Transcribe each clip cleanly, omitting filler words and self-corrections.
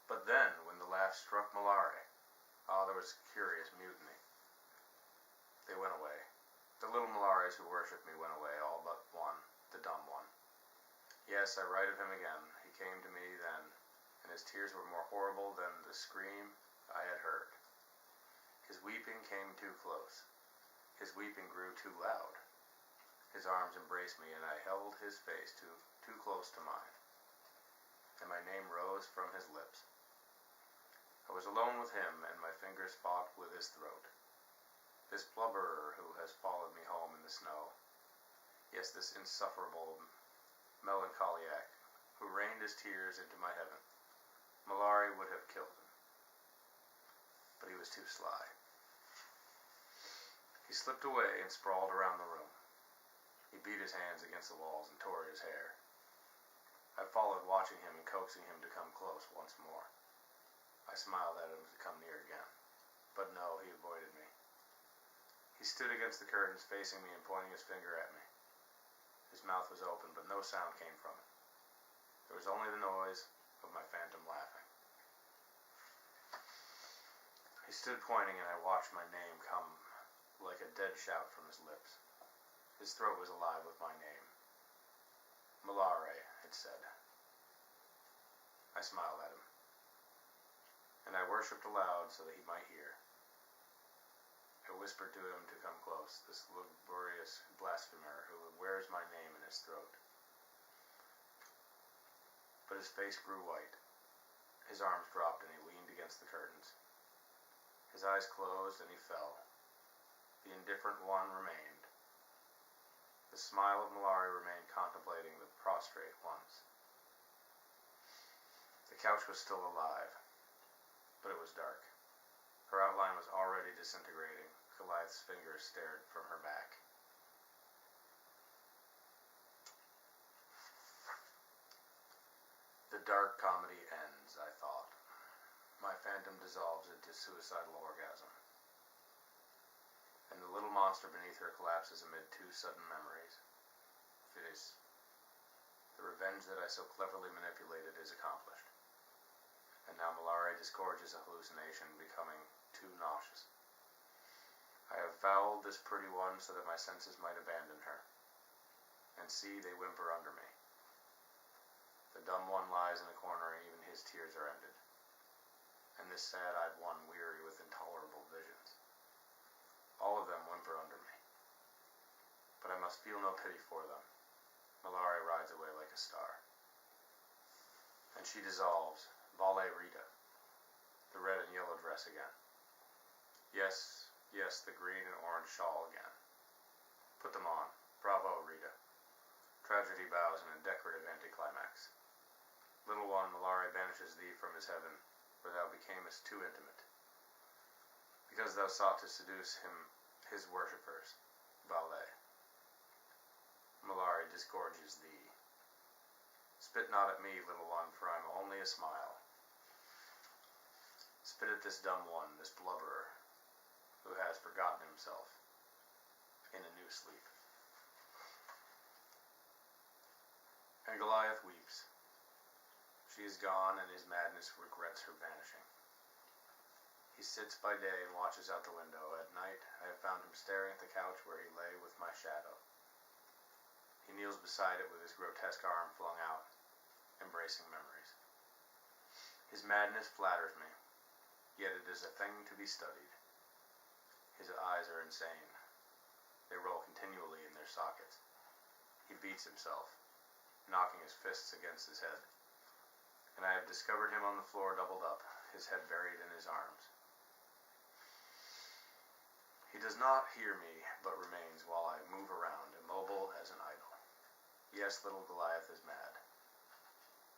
But then, when the laugh struck Mallare, there was curious mutiny. They went away. The little Mallares who worshipped me went away, all but one, the dumb one. Yes, I write of him again. He came to me then, and his tears were more horrible than the scream I had heard. His weeping came too close. His weeping grew too loud. His arms embraced me, and I held his face too close to mine, and my name rose from his lips. I was alone with him, and my fingers fought with his throat. This blubberer who has followed me home in the snow, yes, this insufferable melancholiac who rained his tears into my heaven, Mallare would have killed him, but he was too sly. He slipped away and sprawled around the room. He beat his hands against the walls and tore his hair. I followed, watching him and coaxing him to come close once more. I smiled at him to come near again, but no, he avoided me. He stood against the curtains, facing me and pointing his finger at me. His mouth was open, but no sound came from it. There was only the noise of my phantom laughing. He stood pointing, and I watched my name come like a dead shout from his lips. His throat was alive with my name. Mallare, it said. I smiled at him, and I worshipped aloud so that he might hear. I whispered to him to come close, this lugubrious blasphemer who wears my name in his throat. But his face grew white. His arms dropped, and he leaned against the curtains. His eyes closed, and he fell. The indifferent one remained. The smile of Mallare remained contemplating the prostrate ones. The couch was still alive, but it was dark. Her outline was already disintegrating. Goliath's fingers stared from her back. The dark comedy ends, I thought. My phantom dissolves into suicidal orgasm, and the little monster beneath her collapses amid two sudden memories. Finis. The revenge that I so cleverly manipulated is accomplished, and now Mallare disgorges a hallucination, becoming too nauseous. I have fouled this pretty one so that my senses might abandon her, and see, they whimper under me. The dumb one lies in a corner, and even his tears are ended, and this sad-eyed one weary with intolerable visions. All of them whimper under me, but I must feel no pity for them. Mallare rides away like a star, and she dissolves, Valle Rita, the red and yellow dress again. Yes, the green and orange shawl again. Put them on. Bravo, Rita. Tragedy bows in a decorative anticlimax. Little one, Mallare banishes thee from his heaven, where thou becamest too intimate, because thou sought to seduce him, his worshippers. Valle. Mallare disgorges thee. Spit not at me, little one, for I am only a smile. Spit at this dumb one, this blubberer, who has forgotten himself in a new sleep. And Goliath weeps. She is gone, and his madness regrets her vanishing. He sits by day and watches out the window. At night, I have found him staring at the couch where he lay with my shadow. He kneels beside it with his grotesque arm flung out, embracing memories. His madness flatters me, yet it is a thing to be studied. His eyes are insane. They roll continually in their sockets. He beats himself, knocking his fists against his head, and I have discovered him on the floor doubled up, his head buried in his arms. He does not hear me, but remains while I move around, immobile as an idol. Yes, little Goliath is mad,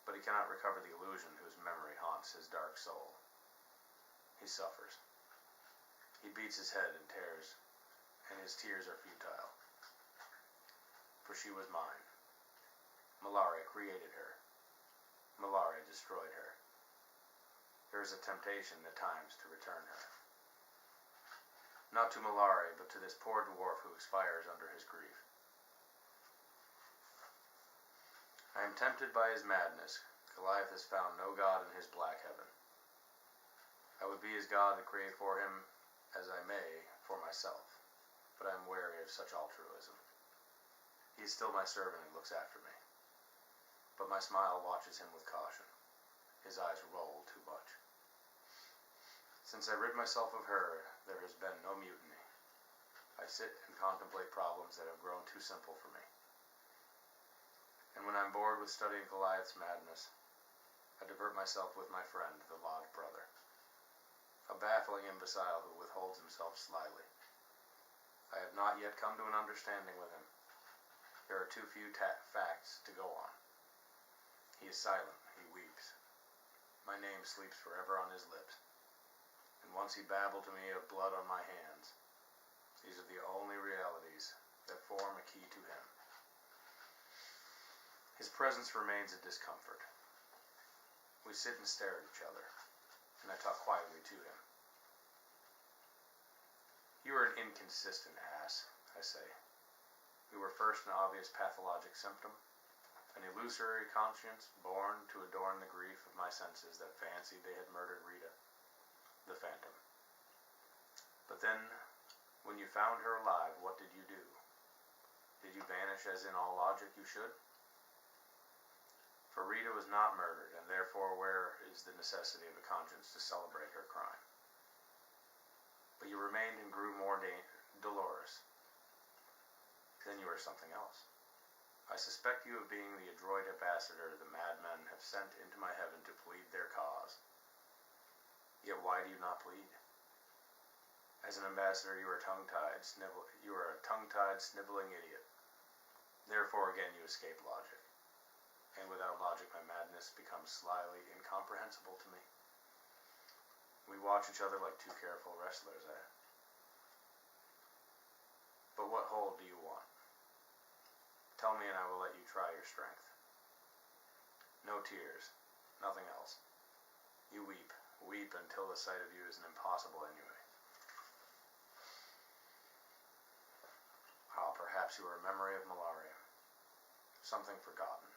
but he cannot recover the illusion whose memory haunts his dark soul. He suffers. He beats his head and tears, and his tears are futile. For she was mine. Mallare created her. Mallare destroyed her. There is a temptation at times to return her. Not to Mallare, but to this poor dwarf who expires under his grief. I am tempted by his madness. Goliath has found no god in his black heaven. I would be his god to create for him as I may for myself, but I am wary of such altruism. He is still my servant and looks after me, but my smile watches him with caution. His eyes roll too much. Since I rid myself of her, there has been no mutiny. I sit and contemplate problems that have grown too simple for me. And when I'm bored with studying Goliath's madness, I divert myself with my friend, the lodge brother, a baffling imbecile who withholds himself slyly. I have not yet come to an understanding with him. There are too few facts to go on. He is silent, he weeps. My name sleeps forever on his lips, and once he babbled to me of blood on my hands. These are the only realities that form a key to him. His presence remains a discomfort. We sit and stare at each other, and I talk quietly to him. You are an inconsistent ass, I say. We were first an obvious pathologic symptom, an illusory conscience born to adorn the grief of my senses that fancied they had murdered Rita, the phantom. But then, when you found her alive, what did you do? Did you vanish as in all logic you should? For Rita was not murdered, and therefore where is the necessity of a conscience to celebrate her crime? But you remained and grew more dolorous. Then you are something else. I suspect you of being the adroit ambassador the madmen have sent into my heaven to plead their cause. Yet why do you not plead? As an ambassador, you are a tongue-tied, sniveling idiot. Therefore, again, you escape logic. And without logic, my madness becomes slyly incomprehensible to me. We watch each other like two careful wrestlers, But what hold do you want? Tell me and I will let you try your strength. No tears, nothing else. You weep until the sight of you is an impossible ennui. Ah, perhaps you are a memory of Mallare, something forgotten,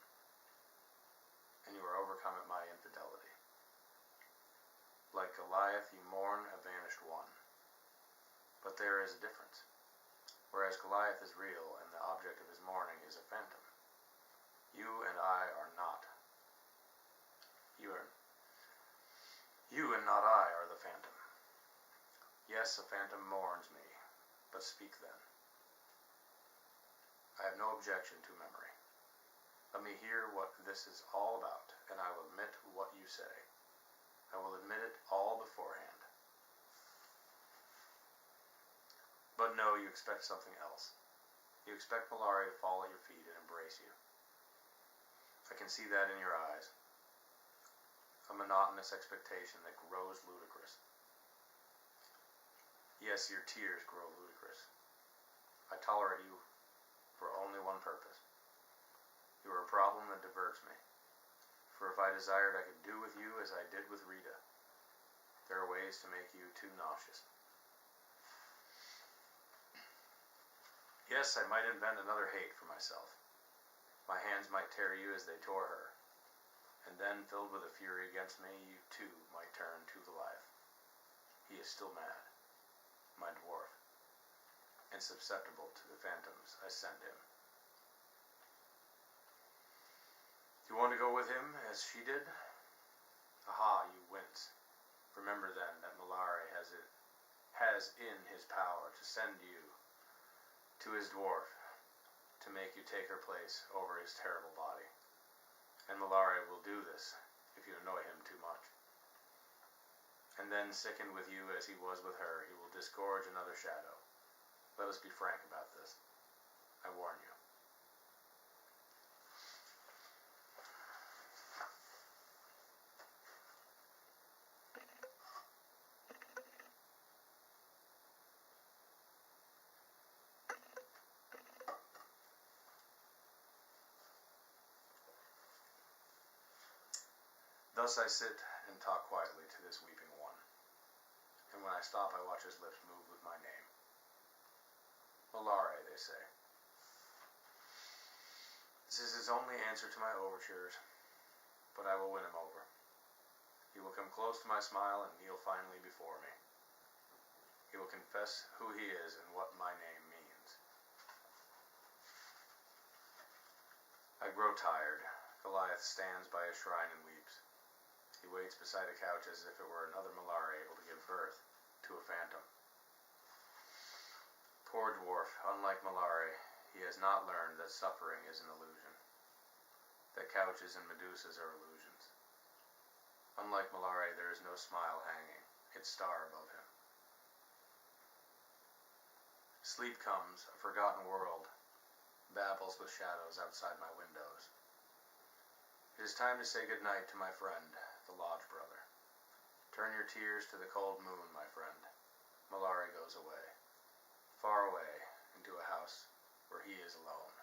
and you are overcome at my infidelity. Like Goliath, you mourn a vanished one. But there is a difference. Whereas Goliath is real and the object of his mourning is a phantom, you and I are not. You and not I are the phantom. Yes, a phantom mourns me, but speak then. I have no objection to memory. Let me hear what this is all about, and I will admit what you say. I will admit it all beforehand. But no, you expect something else. You expect Mallare to fall at your feet and embrace you. I can see that in your eyes. A monotonous expectation that grows ludicrous. Yes, your tears grow ludicrous. I tolerate you for only one purpose. You are a problem that diverts me. For if I desired, I could do with you as I did with Rita. There are ways to make you too nauseous. Yes, I might invent another hate for myself. My hands might tear you as they tore her. And then, filled with a fury against me, you too might turn to Goliath. He is still mad, my dwarf, and susceptible to the phantoms I send him. Do you want to go with him, as she did? Aha, you wince. Remember then that Mallare has in his power to send you to his dwarf, to make you take her place over his terrible body. And Mallare will do this if you annoy him too much. And then, sickened with you as he was with her, he will disgorge another shadow. Let us be frank about this. I warn you. Thus I sit and talk quietly to this weeping one, and when I stop I watch his lips move with my name. Mallare, they say. This is his only answer to my overtures, but I will win him over. He will come close to my smile and kneel finally before me. He will confess who he is and what my name means. I grow tired. Goliath stands by his shrine and weeps. He waits beside a couch as if it were another Mallare able to give birth to a phantom. Poor dwarf, unlike Mallare, he has not learned that suffering is an illusion, that couches and Medusas are illusions. Unlike Mallare, there is no smile hanging, its star above him. Sleep comes, a forgotten world, babbles with shadows outside my windows. It is time to say good night to my friend, the lodge brother. Turn your tears to the cold moon, my friend. Mallare goes away, far away, into a house where he is alone.